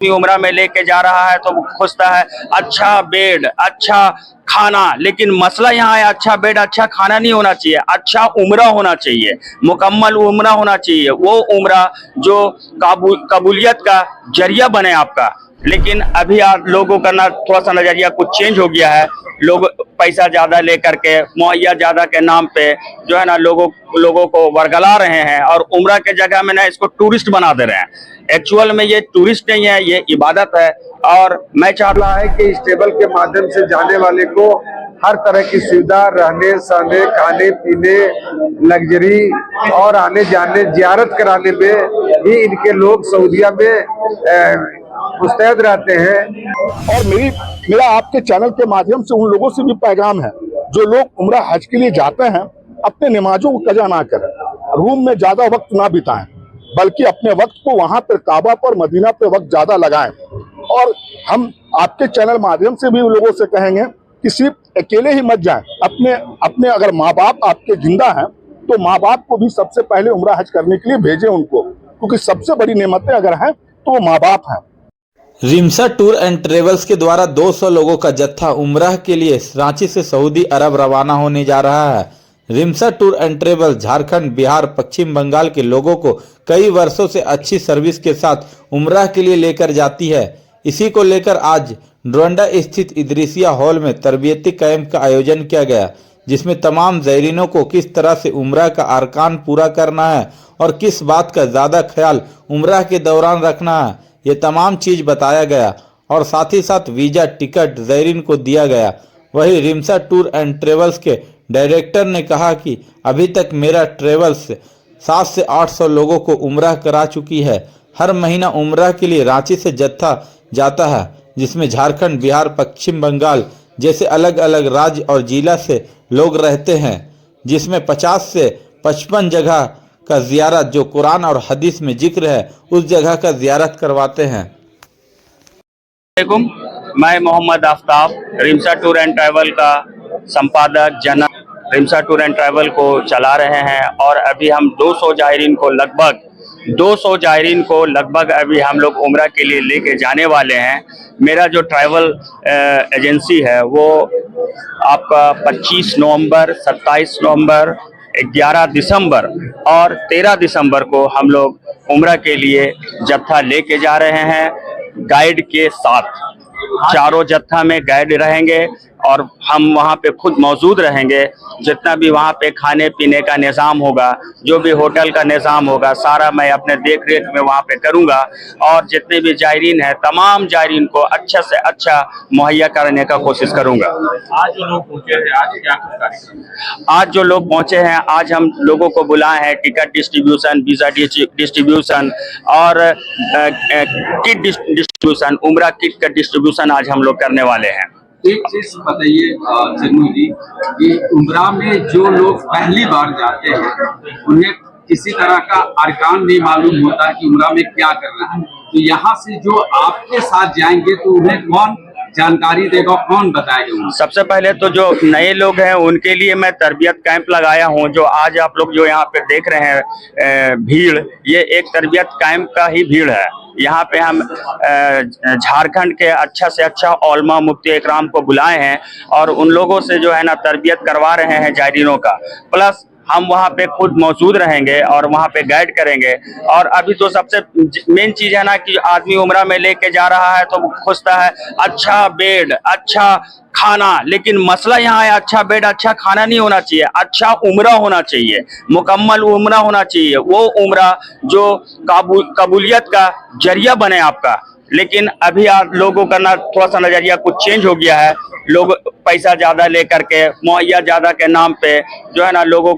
उम्रा में लेके जा रहा है तो खोजता है अच्छा बेड, अच्छा खाना, लेकिन मसला यहाँ है अच्छा बेड अच्छा खाना नहीं होना चाहिए, अच्छा उम्रा होना चाहिए, मुकम्मल उम्रा होना चाहिए, वो उम्रा जो कबूलियत का जरिया बने आपका। लेकिन अभी आप लोगों का ना थोड़ा सा नजरिया कुछ चेंज हो गया है। लोग पैसा ज्यादा लेकर के मुहैया ज्यादा के नाम पे जो है ना लोगों को वर्गला रहे हैं और उम्रा के जगह में ना इसको टूरिस्ट बना दे रहे हैं। एक्चुअल में ये टूरिस्ट नहीं है, ये इबादत है। और मैं चाहता है कि इस टेबल के माध्यम से जाने वाले को हर तरह की सुविधा, रहने सहने, खाने पीने, लग्जरी और आने जाने जियारत कराने में भी इनके लोग सऊदीया में मुस्तैद रहते हैं। और मेरा आपके चैनल के माध्यम से उन लोगों से भी पैगाम है जो लोग उम्रा हज के लिए जाते हैं, अपने नमाजों को कजा ना करें, रूम में ज्यादा वक्त ना बिताएं, बल्कि अपने वक्त को वहां पर काबा पर मदीना पे वक्त ज्यादा लगाएं। और हम आपके चैनल माध्यम से भी उन लोगों से कहेंगे कि सिर्फ अकेले ही मत जाएं, अपने अगर माँ बाप आपके जिंदा हैं तो माँ बाप को भी सबसे पहले उम्रा हज करने के लिए भेजें उनको, क्योंकि सबसे बड़ी नेमतें अगर हैं तो वो माँ बाप हैं। रिमसा टूर एंड ट्रेवल्स के द्वारा 200 लोगों का जत्था उम्राह के लिए रांची से सऊदी अरब रवाना होने जा रहा है। Rimsa tour and travels Jharkhand, Bihar, Paschim Bangal के लोगों को कई वर्षों से अच्छी सर्विस के साथ उम्राह के लिए लेकर जाती है। इसी को लेकर आज डोरंडा स्थित इदरिसिया हॉल में तरबियती कैंप का आयोजन किया गया, जिसमें तमाम ज़ायरीनों को किस तरह से उम्राह का अरकान पूरा करना है और किस बात का ज़्यादा ख्याल उम्राह के दौरान रखना है, ये तमाम चीज़ बताया गया। और साथ ही साथ वीज़ा टिकट ज़ायरीन को दिया गया। वहीं रिमसा टूर एंड ट्रेवल्स के डायरेक्टर ने कहा कि अभी तक मेरा ट्रेवल्स 700 से 800 लोगों को उम्राह करा चुकी है। हर महीना उम्राह के लिए रांची से जत्था जाता है, जिसमें झारखंड, बिहार, पश्चिम बंगाल जैसे अलग अलग राज्य और जिला से लोग रहते हैं, जिसमें 50 से 55 जगह का जियारत जो कुरान और हदीस में जिक्र है उस जगह का जियारत करवाते हैं। मैं Mohammad Aftab, Rimsa tour and travel का संपादक जनक, रिमसा टूर एंड ट्रैवल को चला रहे हैं। और अभी हम 200 जायरीन को लगभग अभी हम लोग उम्रा के लिए लेके जाने वाले हैं। मेरा जो ट्रैवल एजेंसी है वो आपका 25 नवंबर, 27 नवंबर, 11 दिसंबर और 13 दिसंबर को हम लोग उम्रा के लिए जत्था लेके जा रहे हैं गाइड के साथ। चारों जत्था में गाइड रहेंगे और हम वहाँ पे खुद मौजूद रहेंगे। जितना भी वहाँ पे खाने पीने का निज़ाम होगा, जो भी होटल का निज़ाम होगा, सारा मैं अपने देख रेख में वहाँ पे करूँगा। और जितने भी जायरीन हैं, तमाम जायरीन को अच्छा से अच्छा मुहैया करने का कोशिश करूँगा। आज जो लोग पहुँचे हैं, आज क्या कार्यक्रम? आज जो लोग पहुँचे हैं, आज हम लोगों को बुलाए हैं टिकट डिस्ट्रीब्यूशन, वीज़ा डिस्ट्रीब्यूशन और किट डिस्ट्रीब्यूशन, उम्रा किट का डिस्ट्रीब्यूशन आज हम लोग करने वाले हैं। एक चीज बताइए चन्नू जी, कि उम्रा में जो लोग पहली बार जाते हैं उन्हें किसी तरह का अरकान नहीं मालूम होता कि उम्रा में क्या करना है, तो यहाँ से जो आपके साथ जाएंगे तो उन्हें कौन जानकारी देगा, कौन बताएगा? सबसे पहले तो जो नए लोग हैं उनके लिए मैं तरबियत कैंप लगाया हूं। जो आज आप लोग जो यहाँ पे देख रहे हैं भीड़, ये एक तरबियत कैंप का ही भीड़ है। यहाँ पे हम झारखंड के अच्छा से अच्छा औलमा मुफ्ती इकराम को बुलाए हैं और उन लोगों से जो है ना तरबियत करवा रहे हैं जायरीनों का। प्लस हम वहाँ पे खुद मौजूद रहेंगे और वहाँ पे गाइड करेंगे। और अभी तो सबसे मेन चीज़ है ना कि आदमी उम्रा में लेके जा रहा है तो खोजता है अच्छा बेड, अच्छा खाना, लेकिन मसला यहाँ है अच्छा बेड अच्छा खाना नहीं होना चाहिए, अच्छा उम्रा होना चाहिए, मुकम्मल उम्रा होना चाहिए, वो उम्रा जो कबूलियत का जरिया बने आपका। लेकिन अभी आप लोगों का ना थोड़ा सा नजरिया कुछ चेंज हो गया है। लोग पैसा ज्यादा लेकर के मुहैया ज्यादा के नाम पे जो है ना लोगों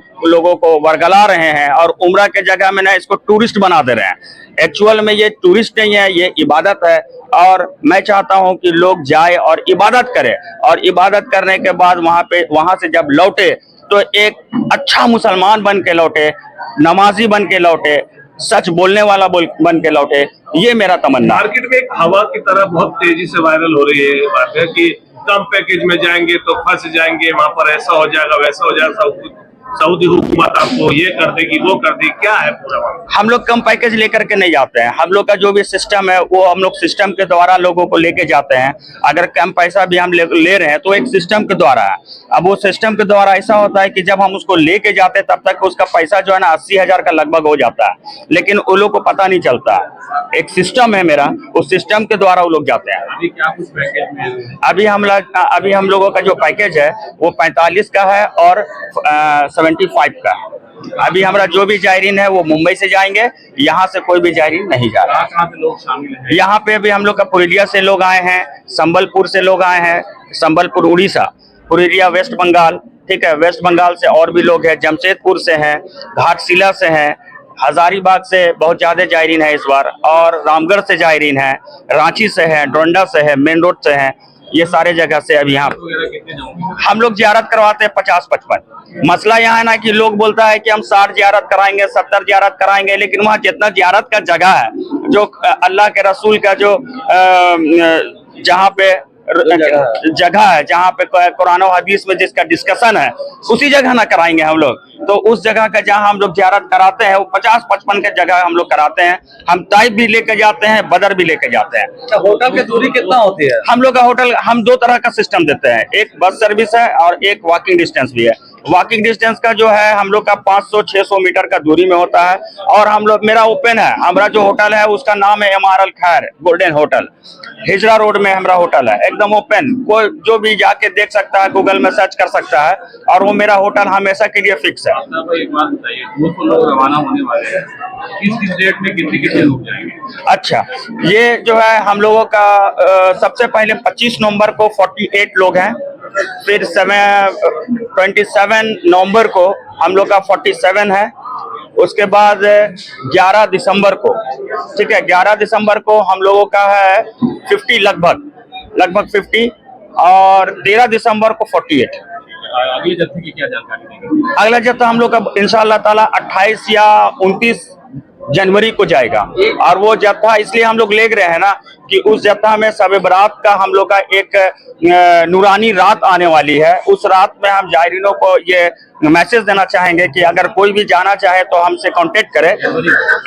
को वर्गला रहे हैं और उम्रा के जगह में ना इसको टूरिस्ट बना दे रहे हैं। एक्चुअल में ये टूरिस्ट नहीं है, ये इबादत है। और मैं चाहता हूं कि लोग जाए और इबादत करें, और इबादत करने के बाद वहां से जब लौटे तो एक अच्छा मुसलमान बन के लौटे, नमाजी बन के लौटे, सच बोलने वाला बन के लौटे। ये मेरा तमन्ना। मार्केट में एक हवा की तरह बहुत तेजी से वायरल हो रही है बात है कि कम पैकेज में जाएंगे तो फंस जाएंगे, वहां पर ऐसा हो जाएगा वैसा हो जाएगा, सब कुछ सऊदी हुकूमत आपको ये कर देगी वो कर देगी, क्या है पूरा मामला? हम लोग कम पैकेज लेकर के नहीं जाते हैं। हम लोग का जो भी सिस्टम है वो हम लोग सिस्टम के द्वारा लोगों को लेके जाते हैं। अगर कम पैसा भी हम ले रहे हैं तो एक सिस्टम के द्वारा है। अब वो सिस्टम के द्वारा ऐसा होता है कि जब हम उसको लेके जाते हैं तब तक उसका पैसा जो है ना 80,000 का लगभग हो जाता है, लेकिन वो लोग को पता नहीं चलता। एक सिस्टम है मेरा, उस सिस्टम के द्वारा वो लोग जाते हैं। अभी क्या कुछ पैकेज में? अभी हम लोगों का जो पैकेज है वो 45 का है और 75 का है। अभी हमारा जो भी जायरीन है वो मुंबई से जाएंगे, यहाँ से कोई भी जायरीन नहीं जा रहा। कहाँ से लोग शामिल हैं? यहाँ पे भी हम लोग का पुरुलिया से लोग आए हैं, संबलपुर से लोग आए हैं, संबलपुर उड़ीसा, पुरुलिया वेस्ट बंगाल, ठीक है, वेस्ट बंगाल से और भी लोग हैं, जमशेदपुर से हैं, घाटशिला से हैं, हजारीबाग से बहुत ज्यादा जायरीन है इस बार, और रामगढ़ से जायरीन है, रांची से है, डोंडा से है, मेन रोड से है, ये सारे जगह से अभी यहाँ हम लोग जियारत करवाते हैं 50-55। मसला यहाँ है ना कि लोग बोलता है कि हम 60 जियारत कराएंगे, 70 जियारत कराएंगे, लेकिन वहाँ जितना जियारत का जगह है, जो अल्लाह के रसूल का जो जहाँ पे जगह है, जहाँ पे कुरान और हदीस में जिसका डिस्कशन है, उसी जगह ना कराएंगे हम लोग। तो उस जगह का जहाँ हम लोग जियारत कराते हैं वो 50-55 के जगह हम लोग कराते हैं। हम ताइफ भी लेके जाते हैं, बदर भी लेके जाते हैं। अच्छा, होटल की दूरी कितना होती है? हम लोग का होटल हम 2 तरह का सिस्टम देते हैं, एक बस सर्विस है और एक वॉकिंग डिस्टेंस भी है। वॉकिंग डिस्टेंस का जो है हम लोग का 500-600 मीटर का दूरी में होता है, और हम लोग मेरा ओपन है। हमारा जो होटल है उसका नाम है MRL खैर गोल्डन होटल, हिजरा रोड में हमारा होटल है, एकदम ओपन। कोई जो भी जाके देख सकता है, गूगल में सर्च कर सकता है, और वो मेरा होटल हमेशा के लिए फिक्स है। एक बात बताइए, 200 लोग रवाना होने वाले हैं, किस डेट में कितने लोग जाएंगे? अच्छा, ये जो है हम लोगों का सबसे पहले 25 नवंबर को 48 लोग हैं, फिर 27 नवंबर को हम लोग का 47 है, उसके बाद 11 दिसंबर को, ठीक है, 11 दिसंबर को हम लोगों का है 50 लगभग 50, और 13 दिसंबर को 48। अगले जत्थे की क्या जानकारी देंगे? अगला जत्था हम लोग का इंशाअल्लाह ताला 28 या 29 जनवरी को जाएगा। और वो जत्था इसलिए हम लोग ले रहे हैं ना कि उस जत्था में शब बरात का हम लोग का एक नूरानी रात आने वाली है। उस रात में हम जायरीनों को ये मैसेज देना चाहेंगे कि अगर कोई भी जाना चाहे तो हमसे कांटेक्ट करे।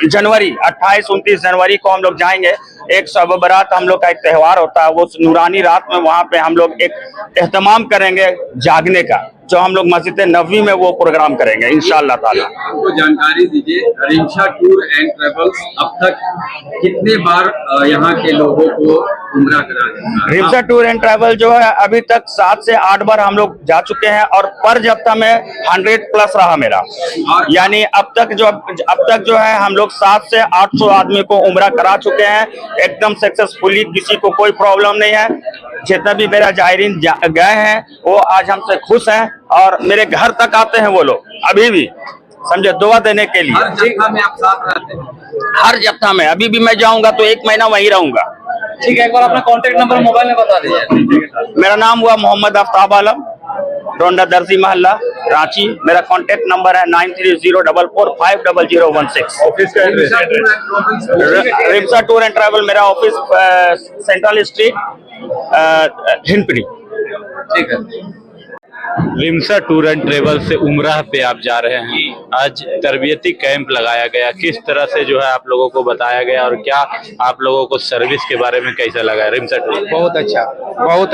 जनवरी 28-29 जनवरी को हम लोग जाएंगे। एक शब बरात हम लोग का एक त्यौहार होता है, वो नूरानी रात में वहाँ पे हम लोग एक एहतमाम करेंगे जागने का, जो हम लोग मस्जिद नबवी में वो प्रोग्राम करेंगे इंशाअल्लाह ताला। हमको जानकारी दीजिए, रिमशा टूर एंड ट्रेवल्स अब तक कितने बार यहाँ के लोगों को उम्रा करा चुका है? रिमशा टूर एंड ट्रैवल जो है अभी तक 7 से 8 बार हम लोग जा चुके हैं, और पर जत्था में 100+ रहा मेरा। यानी अब तक जो है हम लोग 700 से 800 आदमी को उम्रा करा चुके हैं एकदम सक्सेसफुली, किसी को कोई प्रॉब्लम नहीं है। जितना भी मेरा जायरीन गए हैं वो आज हमसे खुश हैं, और मेरे घर तक आते हैं वो लोग अभी भी, समझे, दुआ देने के लिए। हर जत्था में आप साथ रहते हैं? हर जत्था में अभी भी मैं जाऊंगा तो 1 महीना वहीं रहूंगा। ठीक है, एक बार अपना कांटेक्ट नंबर मोबाइल में बता दीजिए। मेरा नाम हुआ मोहम्मद आफ्ताब आलम, डोंडा दर्जी मोहल्ला, रांची। मेरा कांटेक्ट नंबर है 9304450016। ऑफिस का address? Rimsha tour and travel मेरा ऑफिस सेंट्रल स्ट्रीट हिंदपीढ़ी। ठीक है। रिमशा टूर एंड ट्रेवल से उमराह पे आप जा रहे हैं, आज तरबियती कैंप लगाया गया, किस तरह से जो है आप लोगों को बताया गया, और क्या आप लोगों को सर्विस के बारे में कैसा लगा रिमशा टूर? बहुत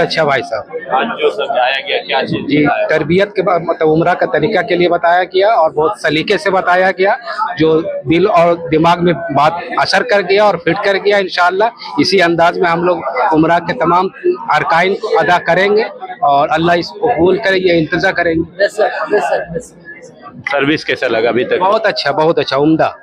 अच्छा भाई साहब। आज जो समझाया गया क्या चीज जी, तरबियत के बाद मतलब उम्रा का तरीका के लिए बताया गया, और बहुत सलीके से बताया गया, जो दिल और दिमाग में बात असर कर गया और फिट कर गया। इंशाअल्लाह इसी अंदाज में हम लोग उम्रा के तमाम अरकाइन को अदा करेंगे, और अल्लाह इसको कबूल करे, ये इंतजार करेंगे। सर्विस कैसा लगा अभी तक? बहुत अच्छा, उम्दा।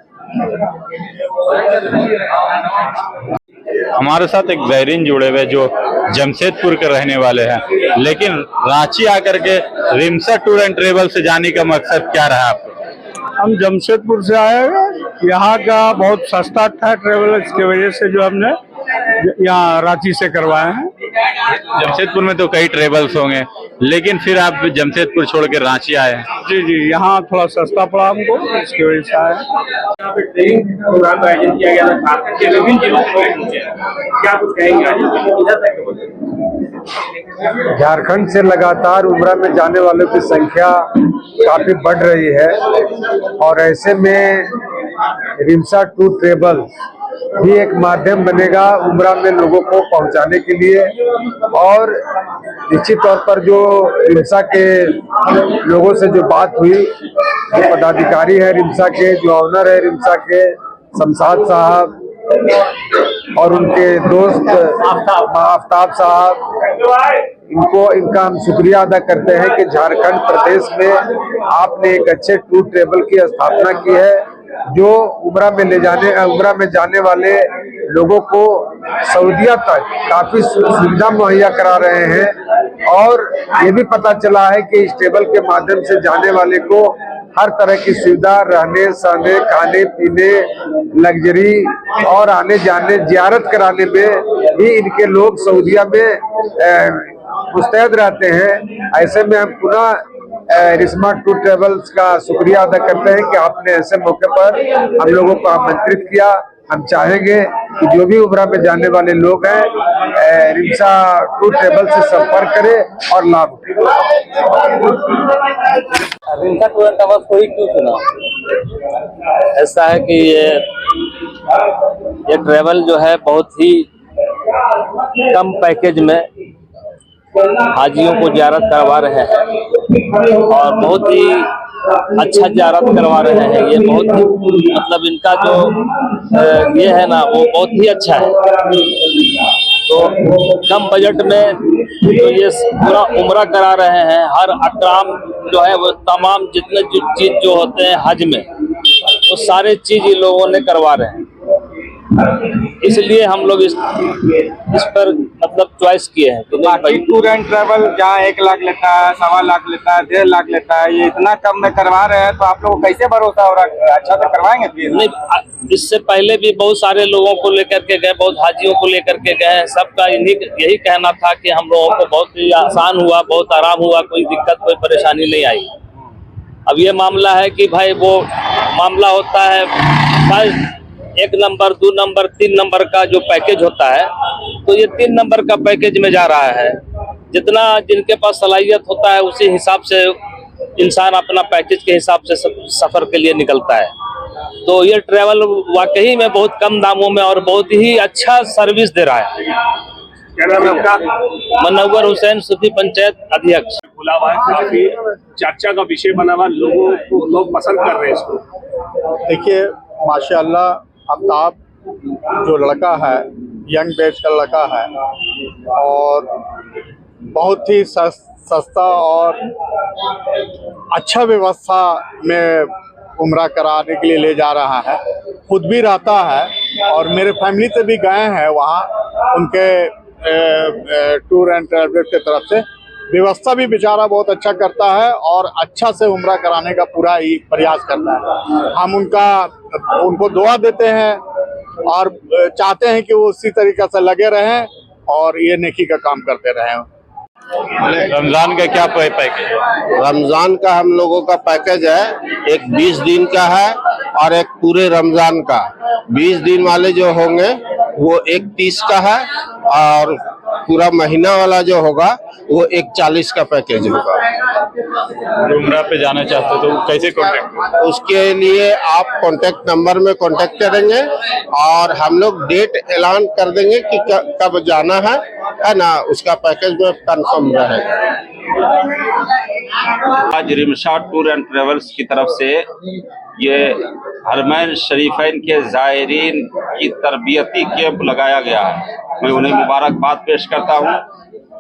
हमारे साथ एक जायरीन जुड़े हुए जो जमशेदपुर के रहने वाले हैं, लेकिन रांची आकर के रिमशा टूर एंड ट्रेवल से जाने का मकसद क्या रहा आपका? हम जमशेदपुर से आए हैं, यहाँ का बहुत सस्ता था ट्रेवल, इसके वजह से जो हमने यहाँ रांची से करवाए हैं। जमशेदपुर में तो कई ट्रेवल्स होंगे, लेकिन फिर आप जमशेदपुर छोड़ के रांची आए हैं। जी जी, यहाँ थोड़ा सस्ता पड़ा हमको, इसकी वजह से आए। यहाँ पे ट्रेनिंग प्रोग्राम का आयोजन किया गया था, झारखंड के विभिन्न जिलों से लोग पहुंचे हैं। क्या कुछ कहेंगे आज इधर तक बोले? झारखंड से लगातार उम्रा में जाने वालों की संख्या काफी बढ़ रही है और ऐसे में रिमसा टूर ट्रेवल भी एक माध्यम बनेगा उम्रा में लोगों को पहुंचाने के लिए। और निश्चित तौर पर जो रिमसा के लोगों से जो बात हुई, जो पदाधिकारी है रिमसा के, जो ऑनर है रिमसा के शमशाद साहब और उनके दोस्त आफ्ताब साहब, इनका हम शुक्रिया अदा करते हैं कि झारखंड प्रदेश में आपने एक अच्छे टूर ट्रेवल की स्थापना की है, जो उम्रा में जाने वाले लोगों को सऊदीया तक काफी सुविधा मुहैया करा रहे हैं। और ये भी पता चला है कि इस ट्रेवल के माध्यम से जाने वाले को हर तरह की सुविधा, रहने सहने, खाने पीने, लग्जरी और आने जाने जियारत कराने में भी इनके लोग सऊदीया में मुस्तैद रहते हैं। ऐसे में हम पुनः रिस्मा टूर ट्रेवल्स का शुक्रिया अदा करते हैं कि आपने ऐसे मौके पर हम लोगों को आमंत्रित किया। हम चाहेंगे कि जो भी उम्रा में जाने वाले लोग हैं रिमसा टूर ट्रेवल से संपर्क करें और लाभ उठाएं। रिमसा टूर एंड ट्रेवल्स को ही क्यों चुना? ऐसा है कि ये ट्रेवल जो है बहुत ही कम पैकेज में हाजियों को ज़ियारत करवा रहे हैं और बहुत ही अच्छा ज़ियारत करवा रहे हैं। ये बहुत ही मतलब इनका जो ये है ना, वो बहुत ही अच्छा है। तो कम बजट में तो ये पूरा उम्रा करा रहे हैं। हर अकराम जो है वो तमाम जितने जो चीज़ जो होते हैं हज में, वो सारे चीज़ ये लोगों ने करवा रहे हैं। इसलिए हम लोग इस पर मतलब चॉइस किए हैं। बाकी टूर एंड ट्रैवल जहाँ 1 लाख लेता है, 1.25 लाख लेता है, 1.5 लाख लेता है, ये इतना कम में करवा रहे हैं, तो आप लोगों को कैसे भरोसा हो रहा है? अच्छा तो करवाएंगे फिर? नहीं, इससे पहले भी बहुत सारे लोगों को लेकर के गए, बहुत हाजियों को लेकर के गए। सबका यही कहना था कि हम लोगों को बहुत ही आसान हुआ, बहुत आराम हुआ, कोई दिक्कत कोई परेशानी नहीं आई। अब ये मामला है कि भाई वो मामला होता है 1 नंबर, 2 नंबर, 3 नंबर का जो पैकेज होता है, तो ये 3 नंबर का पैकेज में जा रहा है। जितना जिनके पास सलाहियत होता है उसी हिसाब से इंसान अपना पैकेज के हिसाब से सफर के लिए निकलता है। तो ये ट्रैवल वाकई में बहुत कम दामों में और बहुत ही अच्छा सर्विस दे रहा है। क्या नाम है आपका? मनव्वर हुसैन, सूफी पंचायत अध्यक्ष। खुला हुआ है, काफी चर्चा का विषय बना हुआ, लोग पसंद कर रहे हैं इसको। देखिए माशाअल्लाह, आफ्ताब जो लड़का है, यंग बैच का लड़का है और बहुत ही सस्ता और अच्छा व्यवस्था में उम्रा कराने के लिए ले जा रहा है। खुद भी रहता है और मेरे फैमिली से भी गए हैं वहाँ, उनके टूर एंड ट्रैवल की तरफ से। व्यवस्था भी बेचारा बहुत अच्छा करता है और अच्छा से उम्रा कराने का पूरा ही प्रयास करता है। हम उनको दुआ देते हैं और चाहते हैं कि वो उसी तरीके से लगे रहें और ये नेकी का काम करते रहें। रमजान का क्या पैकेज है? रमजान का हम लोगों का पैकेज है, एक 20 दिन का है और एक पूरे रमजान का। 20 दिन वाले जो होंगे वो एक 30 का है और पूरा महीना वाला जो होगा वो एक 40 का पैकेज होगा। उम्रा पे जाना चाहते हो तो कैसे कांटेक्ट? उसके लिए आप कांटेक्ट नंबर में कांटेक्ट करेंगे और हम लोग डेट ऐलान कर देंगे कि कब जाना है ना, उसका पैकेज में कंफर्म रहेगा। आज रिमसा टूर एंड ट्रेवल्स की तरफ से ये हरमैन शरीफैन के ज़ायरीन की तरबियती कैंप लगाया गया है। मैं उन्हें मुबारकबाद पेश करता हूँ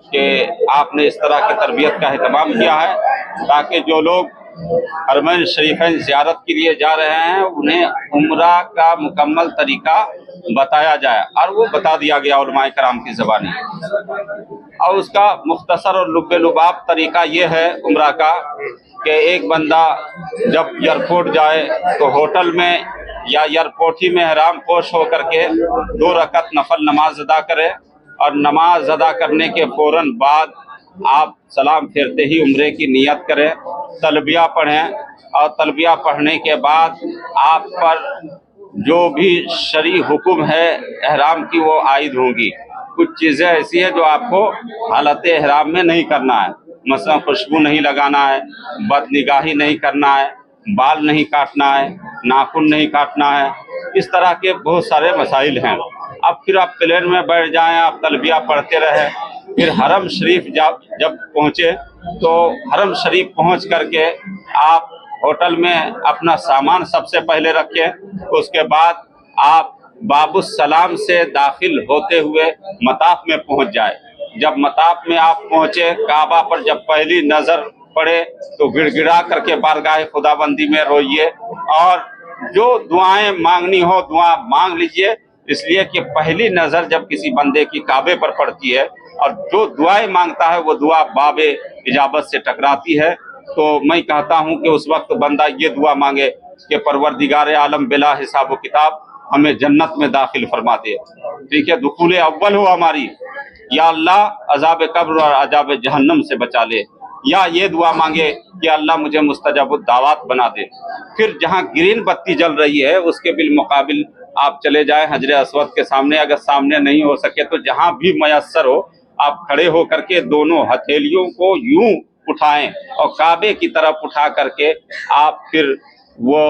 कि आपने इस तरह की तरबियत का एहतमाम किया है, ताकि जो लोग हरमैन शरीफैन ज़ियारत के लिए जा रहे हैं उन्हें उम्रा का मुकम्मल तरीका बताया जाए। और वो बता दिया गया उलमाए कराम की ज़बानी, और उसका मुख्तसर और लुब्बे-लुबाब तरीका ये है उम्रा का कि एक बंदा जब एयरपोर्ट जाए तो होटल में या एयरपोर्ट ही में एहराम पोश होकर के 2 रकत नफल नमाज अदा करे और नमाज अदा करने के फौरन बाद आप सलाम फेरते ही उम्रे की नियत करें, तलबिया पढ़ें और तलबिया पढ़ने के बाद आप पर जो भी शरई हुक्म है एहराम की वो आयद होंगी। कुछ चीज़ें ऐसी है जो आपको हालत एहराम में नहीं करना है, मसलन खुशबू नहीं लगाना है, बदनिगाही नहीं करना है, बाल नहीं काटना है, नाखून नहीं काटना है, इस तरह के बहुत सारे मसाइल हैं। अब फिर आप प्लेन में बैठ जाएं, आप तलबिया पढ़ते रहें, फिर हरम शरीफ जब पहुँचे तो हरम शरीफ पहुँच करके आप होटल में अपना सामान सबसे पहले रखें। उसके बाद आप बाबुस सलाम से दाखिल होते हुए मताफ में पहुँच जाए। जब मताफ में आप पहुँचे, काबा पर जब पहली नज़र पड़े तो गिड़गिड़ा करके बारगाह खुदाबंदी में रोइए और जो दुआएं मांगनी हो दुआ मांग लीजिए, इसलिए कि पहली नज़र जब किसी बंदे की काबे पर पड़ती है और जो दुआएं मांगता है वो दुआ बाबे इजाबत से टकराती है। तो मैं कहता हूं कि उस वक्त बंदा ये दुआ मांगे कि परवरदिगार आलम बिला हिसाब व किताब हमें जन्नत में दाखिल फरमा दे। ठीक है, दुखूल अव्वल हो हमारी, या अल्लाह अजाब कब्र और अजाब जहन्नम से बचा ले, या ये दुआ मांगे कि अल्लाह मुझे मुस्तजाबुद दावत बना दे। फिर जहाँ ग्रीन बत्ती जल रही है उसके बिलमुकाबिल आप चले जाएं हजरे अस्वद के सामने। अगर सामने नहीं हो सके तो जहाँ भी मयस्सर हो आप खड़े हो करके दोनों हथेलियों को यूं उठाएं और काबे की तरफ उठा करके आप फिर वो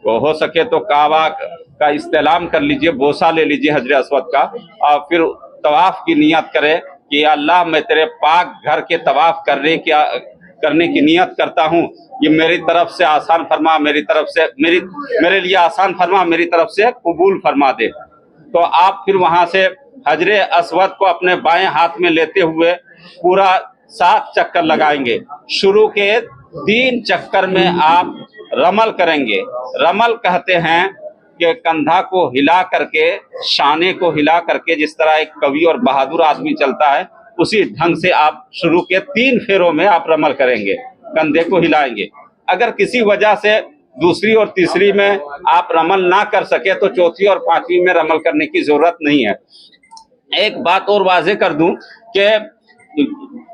हो सके तो काबा का इस्तेलाम कर लीजिए, बोसा ले लीजिए हजरे अस्वद का, और फिर तवाफ की नियत करें कि अल्लाह मैं तेरे पाक घर के तवाफ करने की नियत करता हूँ, ये मेरी तरफ से आसान फरमा, मेरी तरफ से मेरे लिए आसान फरमा, मेरी तरफ से कबूल फरमा दे। तो आप फिर वहाँ से हजरे अस्वद को अपने बाएं हाथ में लेते हुए पूरा 7 चक्कर लगाएंगे। शुरू के 3 चक्कर में आप रमल करेंगे। रमल कहते हैं कि कंधा को हिला करके, शाने को हिला करके, जिस तरह एक कवि और बहादुर आदमी चलता है उसी ढंग से आप शुरू के 3 फेरों में आप रमल करेंगे, कंधे को हिलाएंगे। अगर किसी वजह से दूसरी और तीसरी में आप रमल ना कर सके तो चौथी और 5वीं में रमल करने की जरूरत नहीं है। एक बात और वाजे कर दूं कि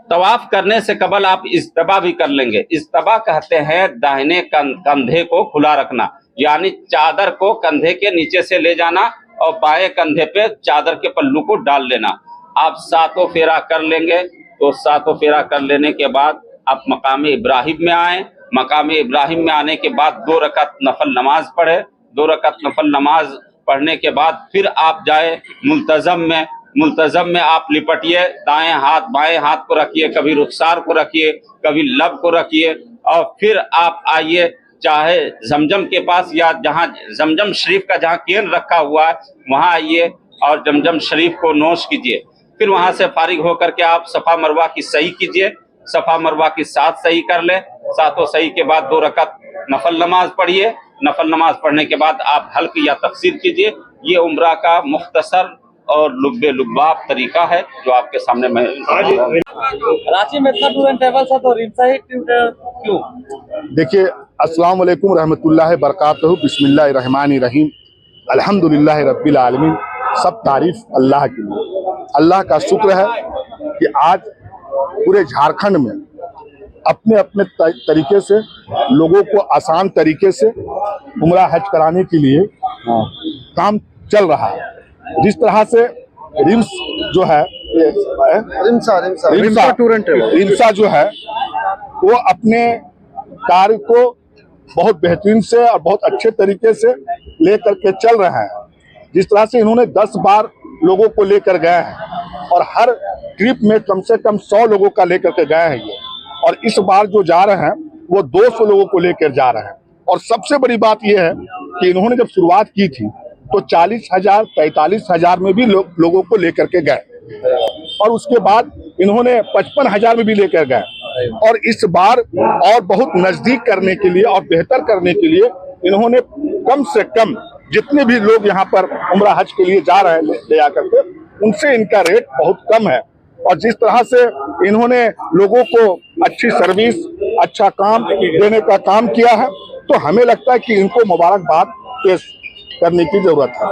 तवाफ करने से कबल आप इस्तबा भी कर लेंगे। इस्तबा कहते हैं दाहिने कंधे को खुला रखना, यानी चादर को कंधे के नीचे से ले जाना और बाएं कंधे पे चादर के पल्लू को डाल लेना। आप 7 फेरा कर लेंगे तो 7 फेरा कर लेने के बाद आप मकाम इब्राहिम में आए। मकाम इब्राहिम में आने के बाद 2 रकात नफल नमाज पढ़े। 2 रकात नफल नमाज पढ़ने के बाद फिर आप जाए मुल्तज़म में। मुल्तज़म में आप लिपटिए, दाएं हाथ बाएं हाथ को रखिए, कभी रुखसार को रखिए, कभी लब को रखिए, और फिर आप आइए चाहे जमजम के पास या जहाँ जमजम शरीफ का जहाँ केन रखा हुआ है वहाँ आइए और जमजम शरीफ को नोश कीजिए। फिर वहाँ से फारिग होकर के आप सफ़ा मरवा की सही कीजिए। सफ़ा मरवा की 7 सही कर ले। 7 सही के बाद 2 रकात नफल नमाज पढ़िए। नफल नमाज पढ़ने के बाद आप हल्क या तफसीर कीजिए। ये उम्रा का मुख्तसर और लुब्बे लुब्बाब तरीका है जो आपके सामने मैं रांची में इतना टूर एंड ट्रैवल्स है तो रिमसा ही क्यों? देखिए, अस्सलाम वालेकुम रहमतुल्लाहि बरकातहू, बिस्मिल्लाहिर रहमानिर रहीम, अल्हम्दुलिल्लाहि रब्बिल आलमीन। सब तारीफ अल्लाह के लिए। अल्लाह का शुक्र है कि आज पूरे झारखंड में अपने अपने तरीके से लोगों को आसान तरीके से उम्रा हज कराने के लिए काम चल रहा है। जिस तरह से रिम्स जो है रिम्सा टूर एंड ट्रैवल रिम्सा जो है वो अपने कार्य को बहुत बेहतरीन से और बहुत अच्छे तरीके से लेकर के चल रहे हैं। जिस तरह से इन्होंने 10 बार लोगों को लेकर गए हैं और हर ट्रिप में कम से कम 100 लोगों का लेकर के गए हैं ये, और इस बार जो जा रहे हैं वो 200 लोगों को लेकर जा रहे हैं। और सबसे बड़ी बात यह है कि इन्होंने जब शुरुआत की थी तो 40,000 45,000 में भी लोगों को लेकर के गए, और उसके बाद इन्होंने 55,000 में भी लेकर गए, और इस बार और बहुत नजदीक करने के लिए और बेहतर करने के लिए इन्होंने कम से कम जितने भी लोग यहाँ पर उम्रा हज के लिए जा रहे हैं ले आकर के, उनसे इनका रेट बहुत कम है। और जिस तरह से इन्होंने लोगों को अच्छी सर्विस, अच्छा काम देने का काम किया है, तो हमें लगता है कि इनको मुबारकबाद पेश करने की जरूरत है।